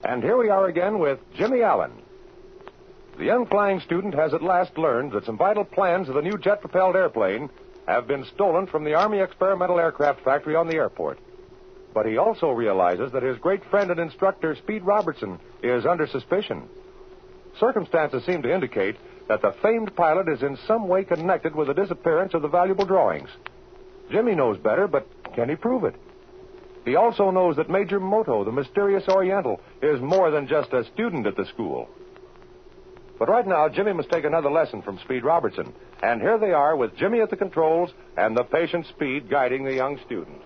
And here we are again with Jimmy Allen. The young flying student has at last learned that some vital plans of the new jet-propelled airplane have been stolen from the Army Experimental Aircraft Factory on the airport. But he also realizes that his great friend and instructor, Speed Robertson, is under suspicion. Circumstances seem to indicate that the famed pilot is in some way connected with the disappearance of the valuable drawings. Jimmy knows better, but can he prove it? He also knows that Major Moto, the mysterious Oriental, is more than just a student at the school. But right now, Jimmy must take another lesson from Speed Robertson. And here they are with Jimmy at the controls and the patient Speed guiding the young student.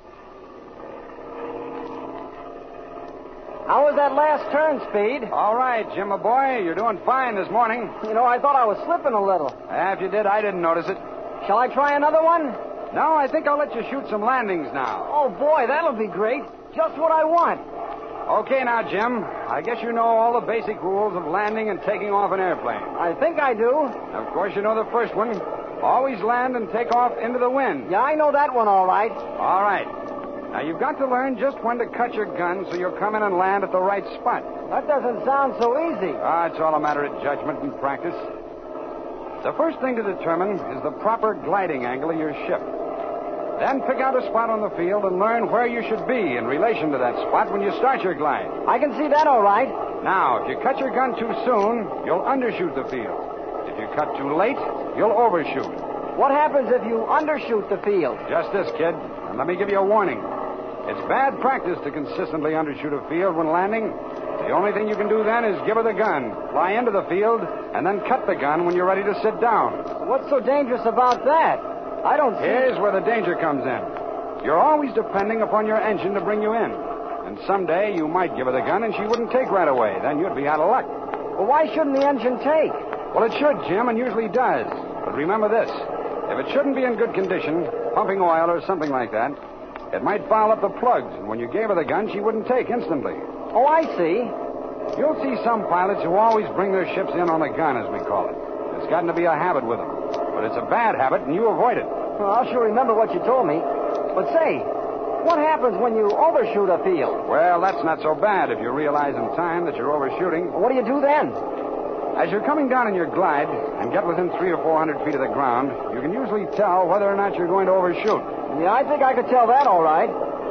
How was that last turn, Speed? All right, Jim, my boy. You're doing fine this morning. You know, I thought I was slipping a little. If you did, I didn't notice it. Shall I try another one? No, I think I'll let you shoot some landings now. Oh, boy, that'll be great. Just what I want. Okay, now, Jim. I guess you know all the basic rules of landing and taking off an airplane. I think I do. Of course, you know the first one. Always land and take off into the wind. Yeah, I know that one all right. All right. Now, you've got to learn just when to cut your gun so you'll come in and land at the right spot. That doesn't sound so easy. It's all a matter of judgment and practice. The first thing to determine is the proper gliding angle of your ship. Then pick out a spot on the field and learn where you should be in relation to that spot when you start your glide. I can see that all right. Now, if you cut your gun too soon, you'll undershoot the field. If you cut too late, you'll overshoot. What happens if you undershoot the field? Just this, kid. And let me give you a warning. It's bad practice to consistently undershoot a field when landing. The only thing you can do then is give her the gun, fly into the field, and then cut the gun when you're ready to sit down. What's so dangerous about that? I don't see... Here's where the danger comes in. You're always depending upon your engine to bring you in. And someday you might give her the gun and she wouldn't take right away. Then you'd be out of luck. Well, why shouldn't the engine take? Well, it should, Jim, and usually does. But remember this. If it shouldn't be in good condition, pumping oil or something like that, it might foul up the plugs. And when you gave her the gun, she wouldn't take instantly. Oh, I see. You'll see some pilots who always bring their ships in on the gun, as we call it. It's gotten to be a habit with them. But it's a bad habit, and you avoid it. Well, I'll sure remember what you told me. But say, what happens when you overshoot a field? Well, that's not so bad if you realize in time that you're overshooting. Well, what do you do then? As you're coming down in your glide and get within 300 or 400 feet of the ground, you can usually tell whether or not you're going to overshoot. Yeah, I think I could tell that all right.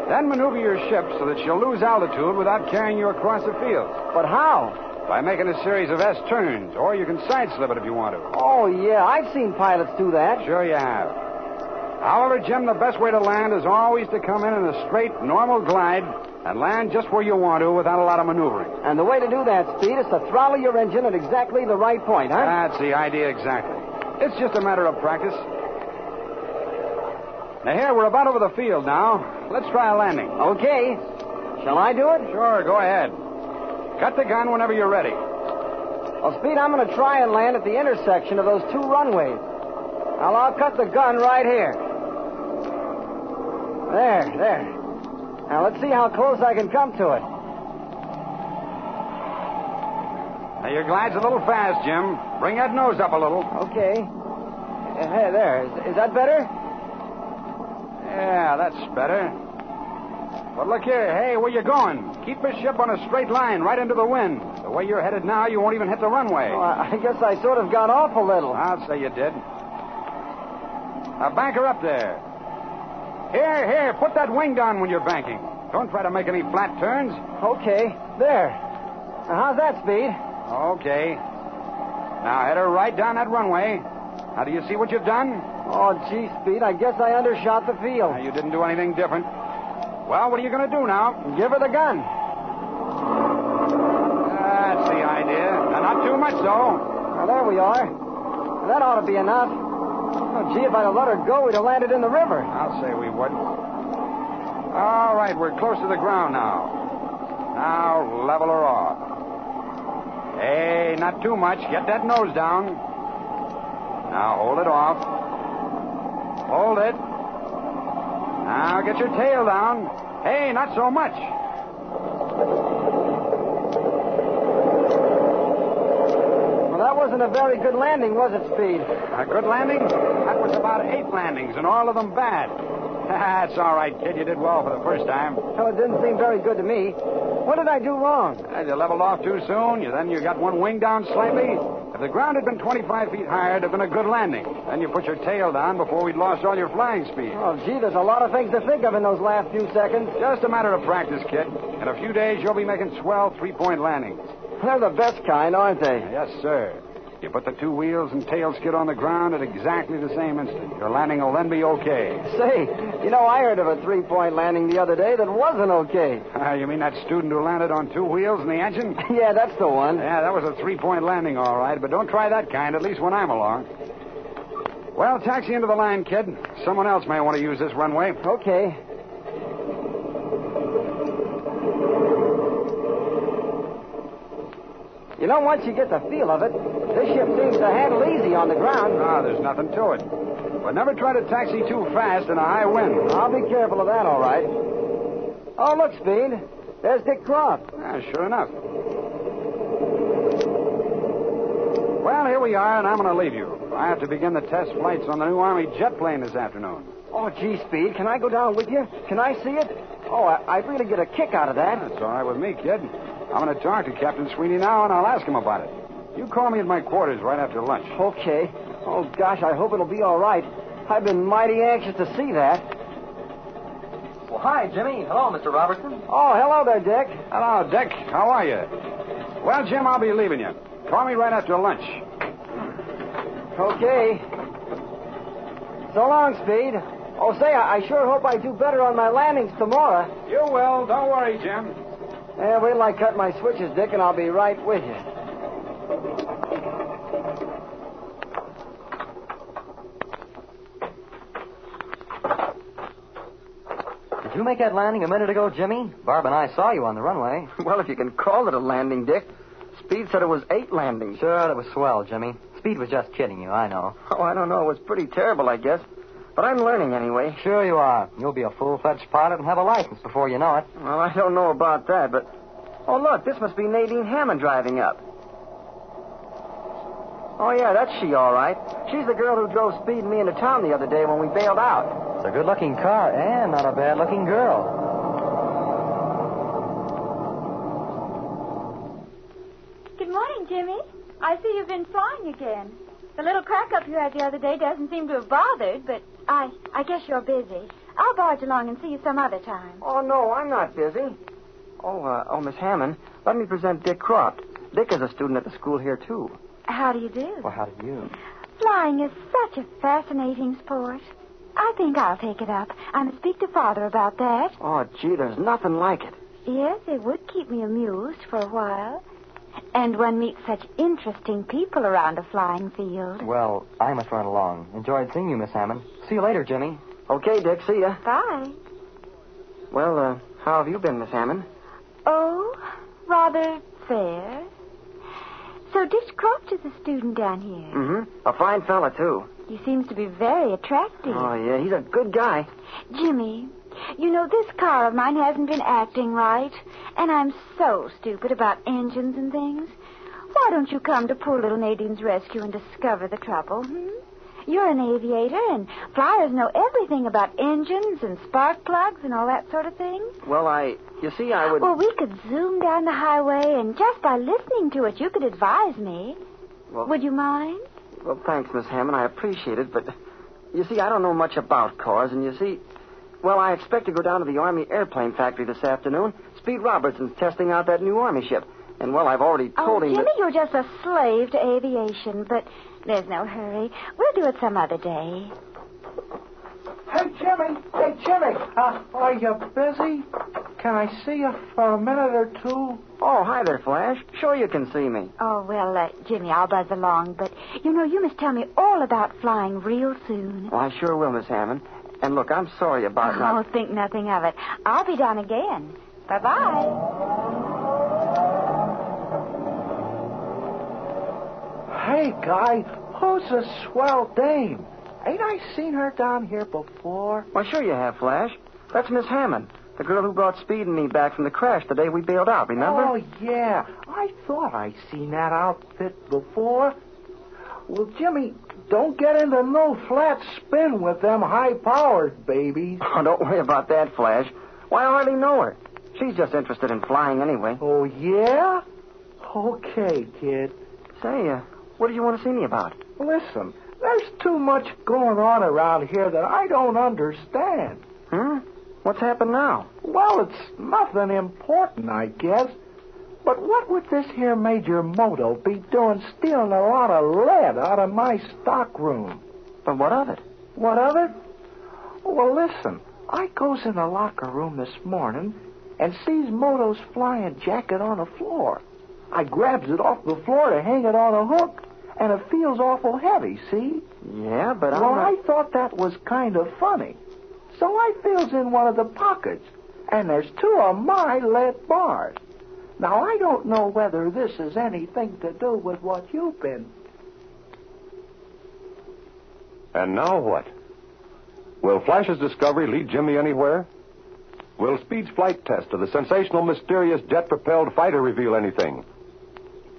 Then maneuver your ship so that she'll lose altitude without carrying you across the field. But how? By making a series of S-turns, or you can side-slip it if you want to. Oh, yeah, I've seen pilots do that. Sure you have. However, Jim, the best way to land is always to come in a straight, normal glide and land just where you want to without a lot of maneuvering. And the way to do that, Speed, is to throttle your engine at exactly the right point, huh? That's the idea exactly. It's just a matter of practice. Now, here, we're about over the field now. Let's try a landing. Okay. Shall I do it? Sure, go ahead. Cut the gun whenever you're ready. Well, Speed, I'm going to try and land at the intersection of those two runways. I'll cut the gun right here. There. Now, let's see how close I can come to it. Now, your glide's a little fast, Jim. Bring that nose up a little. Okay. Hey, there. Is that better? Yeah, that's better. But look here. Hey, where you going? Keep the ship on a straight line right into the wind. The way you're headed now, you won't even hit the runway. Oh, I guess I sort of got off a little. I'll say you did. Now, bank her up there. Here, put that wing down when you're banking. Don't try to make any flat turns. Okay, there. Now, how's that, Speed? Okay. Now, head her right down that runway. Now, do you see what you've done? Oh, gee, Speed, I guess I undershot the field. Now, you didn't do anything different. Well, what are you going to do now? Give her the gun. That's the idea. Now, not too much, though. Now, there we are. That ought to be enough. Oh, gee, if I'd have let her go, we'd have landed in the river. I'll say we would. All right, we're close to the ground now. Now, level her off. Hey, not too much. Get that nose down. Now, hold it off. Hold it. Now, get your tail down. Hey, not so much. Well, that wasn't a very good landing, was it, Speed? A good landing? That was about 8 landings, and all of them bad. That's all right, kid. You did well for the first time. Well, it didn't seem very good to me. What did I do wrong? You leveled off too soon. Then you got one wing down slightly. If the ground had been 25 feet higher, it'd have been a good landing. Then you put your tail down before we'd lost all your flying speed. Oh, gee, there's a lot of things to think of in those last few seconds. Just a matter of practice, kid. In a few days, you'll be making swell three-point landings. They're the best kind, aren't they? Yes, sir. You put the two wheels and tail skid on the ground at exactly the same instant. Your landing will then be okay. Say, I heard of a three-point landing the other day that wasn't okay. You mean that student who landed on two wheels in the engine? Yeah, that's the one. Yeah, that was a three-point landing, all right. But don't try that kind, at least when I'm along. Well, taxi into the line, kid. Someone else may want to use this runway. Okay. Once you get the feel of it, this ship seems to handle easy on the ground. There's nothing to it. But never try to taxi too fast in a high wind. I'll be careful of that, all right. Oh, look, Speed. There's Dick Croft. Sure enough. Well, here we are, and I'm going to leave you. I have to begin the test flights on the new Army jet plane this afternoon. Oh, gee, Speed, can I go down with you? Can I see it? Oh, I'd really get a kick out of that. That's all right with me, kid. I'm going to talk to Captain Sweeney now, and I'll ask him about it. You call me at my quarters right after lunch. Okay. Oh, gosh, I hope it'll be all right. I've been mighty anxious to see that. Well, hi, Jimmy. Hello, Mr. Robertson. Oh, hello there, Dick. Hello, Dick. How are you? Well, Jim, I'll be leaving you. Call me right after lunch. Okay. So long, Speed. Oh, say, I sure hope I do better on my landings tomorrow. You will. Don't worry, Jim. Yeah, wait till I cut my switches, Dick, and I'll be right with you. Did you make that landing a minute ago, Jimmy? Barb and I saw you on the runway. Well, if you can call it a landing, Dick. Speed said it was 8 landings. Sure, that was swell, Jimmy. Speed was just kidding you, I know. Oh, I don't know. It was pretty terrible, I guess. But I'm learning anyway. Sure you are. You'll be a full-fledged pilot and have a license before you know it. Well, I don't know about that, but... Oh, look, this must be Nadine Hammond driving up. Oh, yeah, that's she, all right. She's the girl who drove Speed and me into town the other day when we bailed out. It's a good-looking car and not a bad-looking girl. Good morning, Jimmy. I see you've been flying again. The little crack-up you had the other day doesn't seem to have bothered, but I guess you're busy. I'll barge along and see you some other time. Oh, no, I'm not busy. Oh, Miss Hammond, let me present Dick Croft. Dick is a student at the school here, too. How do you do? Well, how do you? Flying is such a fascinating sport. I think I'll take it up. I must speak to Father about that. Oh, gee, there's nothing like it. Yes, it would keep me amused for a while. And one meets such interesting people around a flying field. Well, I must run along. Enjoyed seeing you, Miss Hammond. See you later, Jimmy. Okay, Dick, see ya. Bye. Well, how have you been, Miss Hammond? Oh, rather fair. So Dick Croft is a student down here. Mm-hmm. A fine fella, too. He seems to be very attractive. Oh, yeah, he's a good guy. Jimmy, this car of mine hasn't been acting right, and I'm so stupid about engines and things. Why don't you come to poor little Nadine's rescue and discover the trouble, You're an aviator, and flyers know everything about engines and spark plugs and all that sort of thing. Well, you see, I would... Well, we could zoom down the highway, and just by listening to it, you could advise me. Well, would you mind? Well, thanks, Miss Hammond. I appreciate it, but you see, I don't know much about cars, and you see... Well, I expect to go down to the Army airplane factory this afternoon. Speed Robertson's testing out that new Army ship. And, well, I've already told him Jimmy, that... you're just a slave to aviation, but there's no hurry. We'll do it some other day. Hey, Jimmy. Are you busy? Can I see you for a minute or two? Oh, hi there, Flash. Sure you can see me. Oh, well, Jimmy, I'll buzz along, but, you must tell me all about flying real soon. Well, I sure will, Miss Hammond. And, look, I'm sorry about not... Oh, think nothing of it. I'll be down again. Bye-bye. Hey, Guy, who's a swell dame? Ain't I seen her down here before? Well, sure you have, Flash. That's Miss Hammond, the girl who brought Speed and me back from the crash the day we bailed out, remember? Oh, yeah. I thought I seen that outfit before. Well, Jimmy, don't get into no flat spin with them high-powered babies. Oh, don't worry about that, Flash. Why, I hardly know her. She's just interested in flying anyway. Oh, yeah? Okay, kid. Say, what do you want to see me about? Listen, there's too much going on around here that I don't understand. What's happened now? Well, it's nothing important, I guess. But what would this here Major Moto be doing stealing a lot of lead out of my stock room? But what of it? What of it? Well, listen, I goes in the locker room this morning and sees Moto's flying jacket on the floor. I grabs it off the floor to hang it on a hook, and it feels awful heavy, see? Yeah, but I thought that was kind of funny. So I feels in one of the pockets, and there's 2 of my lead bars. Now, I don't know whether this has anything to do with what you've been... And now what? Will Flash's discovery lead Jimmy anywhere? Will Speed's flight test of the sensational, mysterious jet-propelled fighter reveal anything?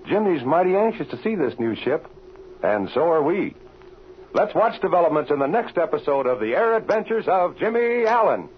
Jimmy's mighty anxious to see this new ship, and so are we. Let's watch developments in the next episode of The Air Adventures of Jimmy Allen.